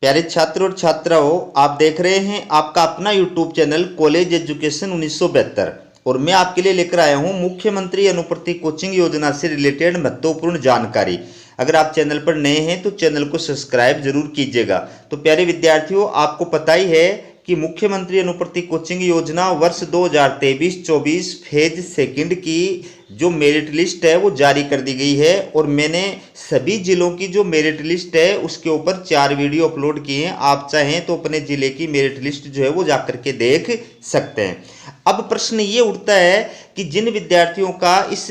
प्यारे छात्र और छात्राओं, आप देख रहे हैं आपका अपना यूट्यूब चैनल कॉलेज एजुकेशन 1972 और मैं आपके लिए लेकर आया हूं मुख्यमंत्री अनुप्रति कोचिंग योजना से रिलेटेड महत्वपूर्ण जानकारी। अगर आप चैनल पर नए हैं तो चैनल को सब्सक्राइब जरूर कीजिएगा। तो प्यारे विद्यार्थियों, आपको पता ही है कि मुख्यमंत्री अनुप्रति कोचिंग योजना वर्ष 2023-24 फेज सेकंड की जो मेरिट लिस्ट है वो जारी कर दी गई है और मैंने सभी जिलों की जो मेरिट लिस्ट है उसके ऊपर 4 वीडियो अपलोड किए हैं। आप चाहें तो अपने जिले की मेरिट लिस्ट जो है वो जाकर के देख सकते हैं। अब प्रश्न ये उठता है कि जिन विद्यार्थियों का इस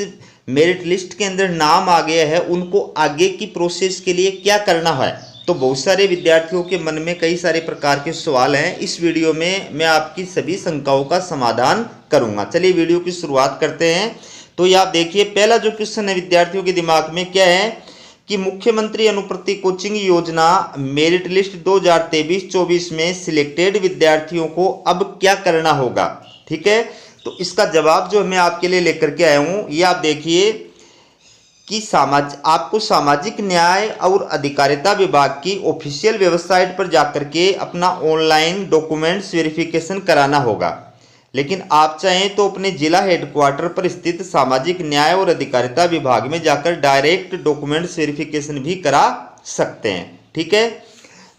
मेरिट लिस्ट के अंदर नाम आ गया है उनको आगे की प्रोसेस के लिए क्या करना है। तो बहुत सारे विद्यार्थियों के मन में कई सारे प्रकार के सवाल हैं। इस वीडियो में मैं आपकी सभी शंकाओं का समाधान करूंगा। चलिए वीडियो की शुरुआत करते हैं। तो ये आप देखिए, पहला जो क्वेश्चन है विद्यार्थियों के दिमाग में क्या है कि मुख्यमंत्री अनुप्रति कोचिंग योजना मेरिट लिस्ट 2023-24 में सिलेक्टेड विद्यार्थियों को अब क्या करना होगा। ठीक है, तो इसका जवाब जो मैं आपके लिए लेकर के आया हूं, ये आप देखिए कि आपको सामाजिक न्याय और अधिकारिता विभाग की ऑफिशियल वेबसाइट पर जाकर के अपना ऑनलाइन डॉक्यूमेंट्स वेरिफिकेशन कराना होगा। लेकिन आप चाहें तो अपने जिला हेडक्वार्टर पर स्थित सामाजिक न्याय और अधिकारिता विभाग में जाकर डायरेक्ट डॉक्यूमेंट्स वेरिफिकेशन भी करा सकते हैं। ठीक है,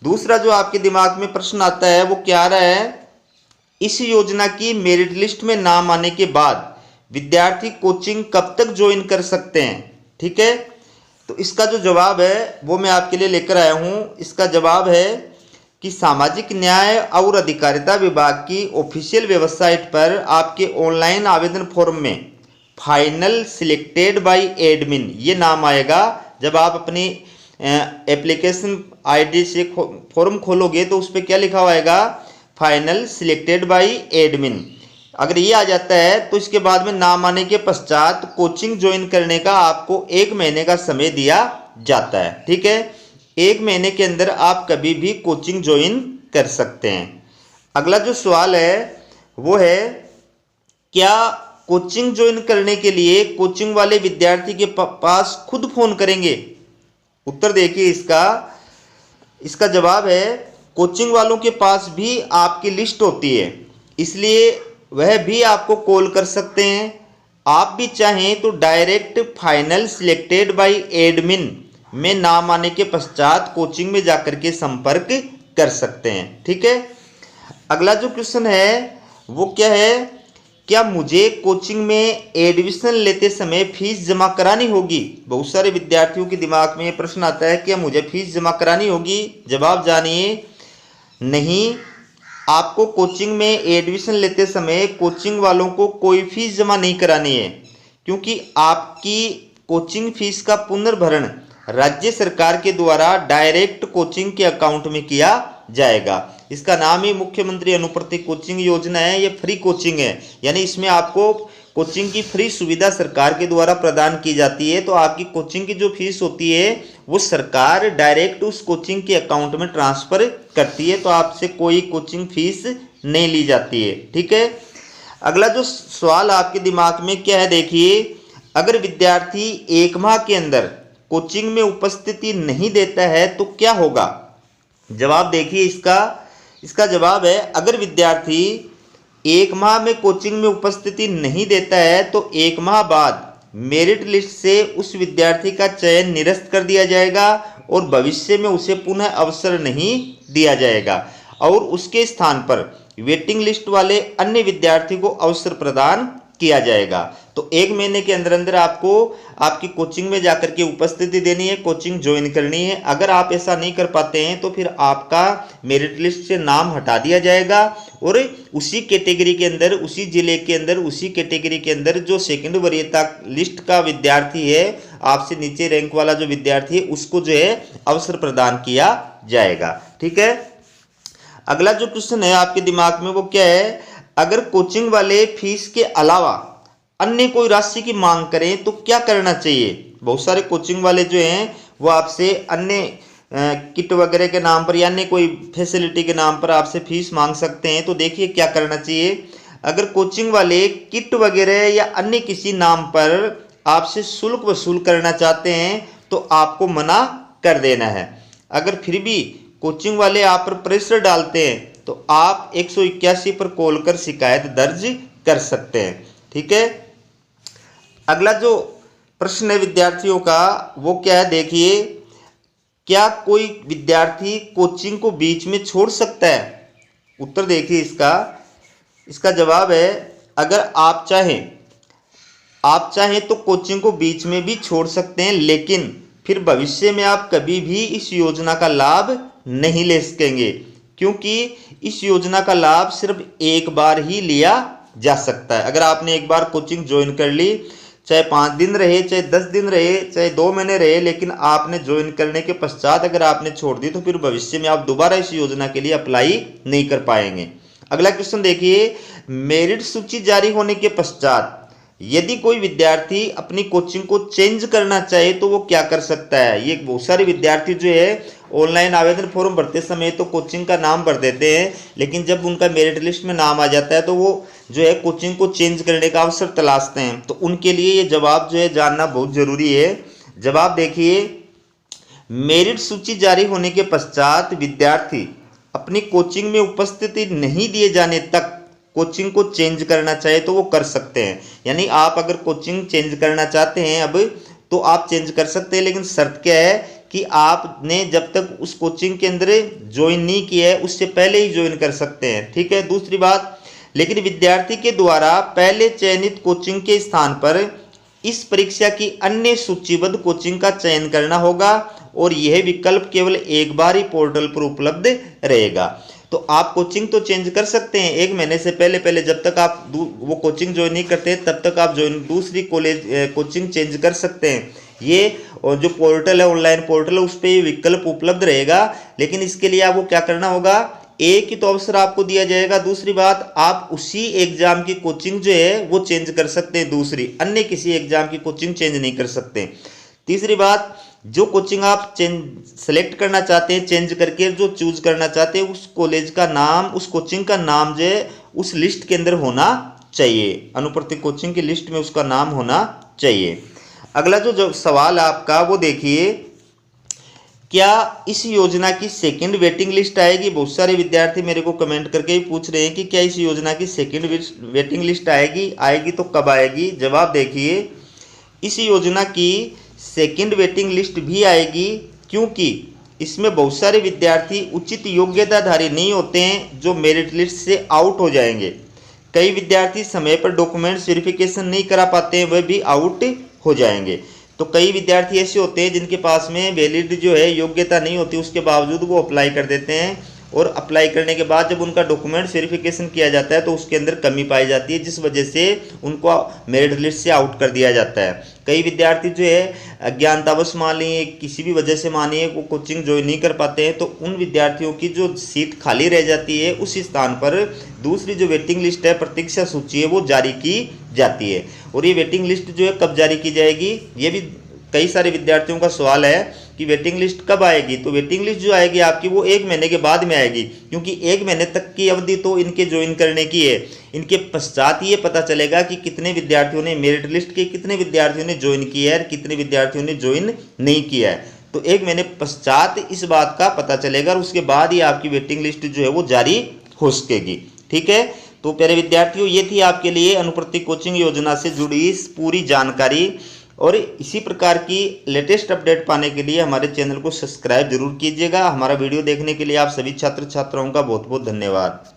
दूसरा जो आपके दिमाग में प्रश्न आता है वो क्या आ रहा है, इस योजना की मेरिट लिस्ट में नाम आने के बाद विद्यार्थी कोचिंग कब तक ज्वाइन कर सकते हैं। ठीक है, तो इसका जो जवाब है वो मैं आपके लिए लेकर आया हूं। इसका जवाब है कि सामाजिक न्याय और अधिकारिता विभाग की ऑफिशियल वेबसाइट पर आपके ऑनलाइन आवेदन फॉर्म में फाइनल सिलेक्टेड बाय एडमिन ये नाम आएगा। जब आप अपनी एप्लीकेशन आईडी से फॉर्म खोलोगे तो उस पर क्या लिखा हुआ आएगा, फाइनल सिलेक्टेड बाय एडमिन। अगर ये आ जाता है तो इसके बाद में नाम आने के पश्चात कोचिंग ज्वाइन करने का आपको 1 महीने का समय दिया जाता है। ठीक है, 1 महीने के अंदर आप कभी भी कोचिंग ज्वाइन कर सकते हैं। अगला जो सवाल है वो है, क्या कोचिंग ज्वाइन करने के लिए कोचिंग वाले विद्यार्थी के पास खुद फोन करेंगे। उत्तर देखिए इसका जवाब है कोचिंग वालों के पास भी आपकी लिस्ट होती है, इसलिए वह भी आपको कॉल कर सकते हैं। आप भी चाहें तो direct final selected by admin में नाम आने के पश्चात कोचिंग में जाकर के संपर्क कर सकते हैं। ठीक है, अगला जो क्वेश्चन है वो क्या है, क्या मुझे कोचिंग में एडमिशन लेते समय फीस जमा करानी होगी। बहुत सारे विद्यार्थियों के दिमाग में ये प्रश्न आता है, क्या मुझे फीस जमा करानी होगी। जवाब जानिए, नहीं, आपको कोचिंग में एडमिशन लेते समय कोचिंग वालों को कोई फीस जमा नहीं करानी है, क्योंकि आपकी कोचिंग फीस का पुनर्भरण राज्य सरकार के द्वारा डायरेक्ट कोचिंग के अकाउंट में किया जाएगा। इसका नाम ही मुख्यमंत्री अनुप्रति कोचिंग योजना है। ये फ्री कोचिंग है, यानी इसमें आपको कोचिंग की फ्री सुविधा सरकार के द्वारा प्रदान की जाती है। तो आपकी कोचिंग की जो फीस होती है वो सरकार डायरेक्ट उस कोचिंग के अकाउंट में ट्रांसफर करती है, तो आपसे कोई कोचिंग फीस नहीं ली जाती है। ठीक है, अगला जो सवाल आपके दिमाग में क्या है, देखिए, अगर विद्यार्थी 1 माह के अंदर कोचिंग में उपस्थिति नहीं देता है तो क्या होगा। जवाब देखिए, इसका जवाब है, अगर विद्यार्थी 1 माह में कोचिंग में उपस्थिति नहीं देता है तो 1 माह बाद मेरिट लिस्ट से उस विद्यार्थी का चयन निरस्त कर दिया जाएगा और भविष्य में उसे पुनः अवसर नहीं दिया जाएगा और उसके स्थान पर वेटिंग लिस्ट वाले अन्य विद्यार्थी को अवसर प्रदान किया जाएगा। तो 1 महीने के अंदर अंदर आपको आपकी कोचिंग में जाकर के उपस्थिति देनी है, कोचिंग ज्वाइन करनी है। अगर आप ऐसा नहीं कर पाते हैं तो फिर आपका मेरिट लिस्ट से नाम हटा दिया जाएगा और उसी कैटेगरी के अंदर, उसी जिले के अंदर, उसी कैटेगरी के अंदर जो सेकंड वरीयता लिस्ट का विद्यार्थी है, आपसे नीचे रैंक वाला जो विद्यार्थी है, उसको जो है अवसर प्रदान किया जाएगा। ठीक है, अगला जो क्वेश्चन है आपके दिमाग में वो क्या है, अगर कोचिंग वाले फीस के अलावा अन्य कोई राशि की मांग करें तो क्या करना चाहिए। बहुत सारे कोचिंग वाले जो हैं वो आपसे अन्य किट वगैरह के नाम पर या अन्य कोई फैसिलिटी के नाम पर आपसे फीस मांग सकते हैं। तो देखिए क्या करना चाहिए, अगर कोचिंग वाले किट वगैरह या अन्य किसी नाम पर आपसे शुल्क वसूल करना चाहते हैं तो आपको मना कर देना है। अगर फिर भी कोचिंग वाले आप पर प्रेशर डालते हैं तो आप 181 पर कॉल कर शिकायत दर्ज कर सकते हैं। ठीक है, अगला जो प्रश्न है विद्यार्थियों का वो क्या है, देखिए, क्या कोई विद्यार्थी कोचिंग को बीच में छोड़ सकता है? उत्तर देखिए इसका जवाब है, अगर आप चाहें तो कोचिंग को बीच में भी छोड़ सकते हैं, लेकिन फिर भविष्य में आप कभी भी इस योजना का लाभ नहीं ले सकेंगे, क्योंकि इस योजना का लाभ सिर्फ एक बार ही लिया जा सकता है। अगर आपने एक बार कोचिंग ज्वाइन कर ली, चाहे 5 दिन रहे, चाहे 10 दिन रहे, चाहे 2 महीने रहे, लेकिन आपने ज्वाइन करने के पश्चात अगर आपने छोड़ दी तो फिर भविष्य में आप दोबारा इस योजना के लिए अप्लाई नहीं कर पाएंगे। अगला क्वेश्चन देखिए, मेरिट सूची जारी होने के पश्चात यदि कोई विद्यार्थी अपनी कोचिंग को चेंज करना चाहे तो वो क्या कर सकता है? ये बहुत सारे विद्यार्थी जो है ऑनलाइन आवेदन फॉर्म भरते समय तो कोचिंग का नाम भर देते हैं, लेकिन जब उनका मेरिट लिस्ट में नाम आ जाता है तो वो जो है कोचिंग को चेंज करने का अवसर तलाशते हैं। तो उनके लिए ये जवाब जो है जानना बहुत जरूरी है। जवाब देखिए, मेरिट सूची जारी होने के पश्चात विद्यार्थी अपनी कोचिंग में उपस्थिति नहीं दिए जाने तक कोचिंग को चेंज करना चाहे तो वो कर सकते हैं। यानी आप अगर कोचिंग चेंज करना चाहते हैं अब तो आप चेंज कर सकते हैं, लेकिन शर्त क्या है कि आपने जब तक उस कोचिंग के अंदर ज्वाइन नहीं किया है उससे पहले ही ज्वाइन कर सकते हैं। ठीक है, दूसरी बात, लेकिन विद्यार्थी के द्वारा पहले चयनित कोचिंग के स्थान पर इस परीक्षा की अन्य सूचीबद्ध कोचिंग का चयन करना होगा और यह विकल्प केवल एक बार ही पोर्टल पर उपलब्ध रहेगा। तो आप कोचिंग तो चेंज कर सकते हैं 1 महीने से पहले जब तक आप वो कोचिंग ज्वाइन नहीं करते तब तक आप दूसरी कोचिंग चेंज कर सकते हैं। ये जो पोर्टल है, ऑनलाइन पोर्टल है, उस पर विकल्प उपलब्ध रहेगा, लेकिन इसके लिए आपको क्या करना होगा, एक ही तो अवसर आपको दिया जाएगा। दूसरी बात, आप उसी एग्जाम की कोचिंग जो है वो चेंज कर सकते हैं, दूसरी अन्य किसी एग्जाम की कोचिंग चेंज नहीं कर सकते। तीसरी बात, जो कोचिंग आप सेलेक्ट करना चाहते हैं, चेंज करके जो चूज करना चाहते हैं, उस कॉलेज का नाम, उस कोचिंग का नाम जो है उस लिस्ट के अंदर होना चाहिए, अनुप्रस्थित कोचिंग की लिस्ट में उसका नाम होना चाहिए। अगला जो सवाल है आपका वो देखिए, क्या इस योजना की सेकंड वेटिंग लिस्ट आएगी? बहुत सारे विद्यार्थी मेरे को कमेंट करके ही पूछ रहे हैं कि क्या इस योजना की सेकंड वेटिंग लिस्ट आएगी तो कब आएगी? जवाब देखिए, इस योजना की सेकंड वेटिंग लिस्ट भी आएगी, क्योंकि इसमें बहुत सारे विद्यार्थी उचित योग्यताधारी नहीं होते हैं जो मेरिट लिस्ट से आउट हो जाएंगे। कई विद्यार्थी समय पर डॉक्यूमेंट्स वेरिफिकेशन नहीं करा पाते हैं, वह भी आउट हो जाएंगे। तो कई विद्यार्थी ऐसे होते हैं जिनके पास में वैलिड जो है योग्यता नहीं होती, उसके बावजूद वो अप्लाई कर देते हैं, और अप्लाई करने के बाद जब उनका डॉक्यूमेंट्स वेरिफिकेशन किया जाता है तो उसके अंदर कमी पाई जाती है, जिस वजह से उनको मेरिट लिस्ट से आउट कर दिया जाता है। कई विद्यार्थी जो है अज्ञानतावश मानिए, किसी भी वजह से मानिए वो कोचिंग ज्वाइन नहीं कर पाते हैं, तो उन विद्यार्थियों की जो सीट खाली रह जाती है उस स्थान पर दूसरी जो वेटिंग लिस्ट है, प्रतीक्षा सूची है, वो जारी की जाती है। और ये वेटिंग लिस्ट जो है कब जारी की जाएगी, ये भी कई सारे विद्यार्थियों का सवाल है कि वेटिंग लिस्ट कब आएगी। तो वेटिंग लिस्ट जो आएगी आपकी वो 1 महीने के बाद में आएगी, क्योंकि 1 महीने तक की अवधि तो इनके ज्वाइन करने की है। इनके पश्चात ये पता चलेगा कि कितने विद्यार्थियों ने मेरिट लिस्ट के, कितने विद्यार्थियों ने ज्वाइन किया है और कितने विद्यार्थियों ने ज्वाइन नहीं किया है। तो 1 महीने पश्चात इस बात का पता चलेगा और उसके बाद ही आपकी वेटिंग लिस्ट जो है वो जारी हो सकेगी। ठीक है, तो प्यारे विद्यार्थियों, ये थी आपके लिए अनुप्रस्थित कोचिंग योजना से जुड़ी पूरी जानकारी। और इसी प्रकार की लेटेस्ट अपडेट पाने के लिए हमारे चैनल को सब्सक्राइब जरूर कीजिएगा। हमारा वीडियो देखने के लिए आप सभी छात्र छात्राओं का बहुत बहुत धन्यवाद।